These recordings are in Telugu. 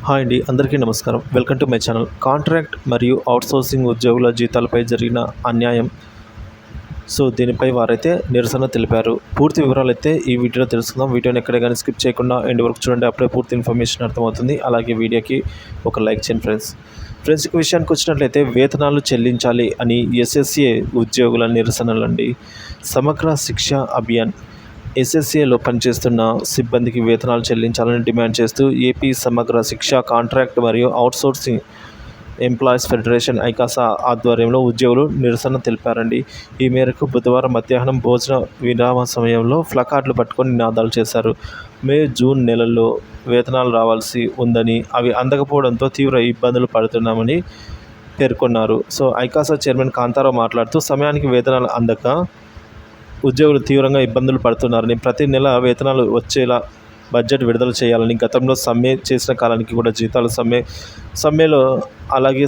హాయ్ అండి, అందరికీ నమస్కారం. Welcome to my channel. Contract మరియు అవుట్సోర్సింగ్ ఉద్యోగుల జీతాలపై జరిగిన అన్యాయం, దీనిపై వారైతే నిరసన తెలిపారు. పూర్తి వివరాలు అయితే ఈ వీడియోలో తెలుసుకుందాం. వీడియోని ఎక్కడ కానీ స్కిప్ చేయకుండా ఎండ్ వరకు చూడండి, అప్పుడే పూర్తి ఇన్ఫర్మేషన్ అర్థమవుతుంది. అలాగే వీడియోకి ఒక లైక్ చేయండి ఫ్రెండ్స్. ఈ విషయానికి వచ్చినట్లయితే వేతనాలు చెల్లించాలి అని ఎస్ఎస్ఏ ఉద్యోగుల నిరసనలండి. సమగ్ర శిక్ష అభియాన్ ఎస్ఎస్ఏలో పనిచేస్తున్న సిబ్బందికి వేతనాలు చెల్లించాలని డిమాండ్ చేస్తూ ఏపీ సమగ్ర శిక్ష కాంట్రాక్ట్ మరియు అవుట్సోర్సింగ్ ఎంప్లాయీస్ ఫెడరేషన్ ఐకాసా ఆధ్వర్యంలో ఉద్యోగులు నిరసన తెలిపారండి. ఈ మేరకు బుధవారం మధ్యాహ్నం భోజన విరామ సమయంలో ప్లకార్డులు పట్టుకొని నినాదాలు చేశారు. మే, జూన్ నెలల్లో వేతనాలు రావాల్సి ఉందని, అవి అందకపోవడంతో తీవ్ర ఇబ్బందులు పడుతున్నామని పేర్కొన్నారు. ఐకాసా చైర్మన్ కాంతారావు మాట్లాడుతూ సమయానికి వేతనాలు అందక ఉద్యోగులు తీవ్రంగా ఇబ్బందులు పడుతున్నారని, ప్రతి నెల వేతనాలు వచ్చేలా బడ్జెట్ విడుదల చేయాలని, గతంలో సమ్మె చేసిన కాలానికి కూడా జీతాలు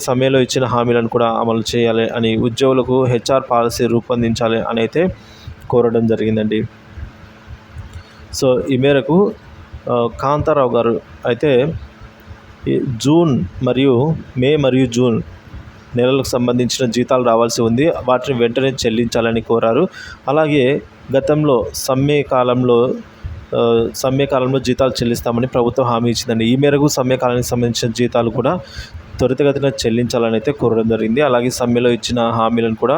సమ్మెలో ఇచ్చిన హామీలను కూడా అమలు చేయాలి అని, ఉద్యోగులకు హెచ్ఆర్ పాలసీ రూపొందించాలి అని అయితే కోరడం జరిగిందండి. ఈ మేరకు కాంతారావు గారు అయితే మే మరియు జూన్ నెలలకు సంబంధించిన జీతాలు రావాల్సి ఉంది, వాటిని వెంటనే చెల్లించాలని కోరారు. అలాగే గతంలో సమ్మె కాలంలో జీతాలు చెల్లిస్తామని ప్రభుత్వం హామీ ఇచ్చిందండి. ఈ మేరకు సమ్మె కాలానికి సంబంధించిన జీతాలు కూడా త్వరితగతిన చెల్లించాలని అయితే కోరడం జరిగింది. అలాగే సమ్మెలో ఇచ్చిన హామీలను కూడా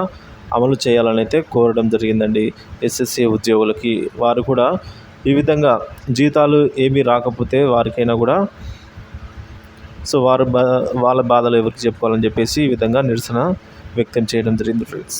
అమలు చేయాలని అయితే కోరడం జరిగిందండి. ఎస్ఎస్ఏ ఉద్యోగులకి వారు కూడా ఈ విధంగా జీతాలు ఏమీ రాకపోతే వారికైనా కూడా వాళ్ళ బాధలు ఎవరికి చెప్పుకోవాలని చెప్పేసి ఈ విధంగా నిరసన వ్యక్తం చేయడం జరిగింది ఫ్రెండ్స్.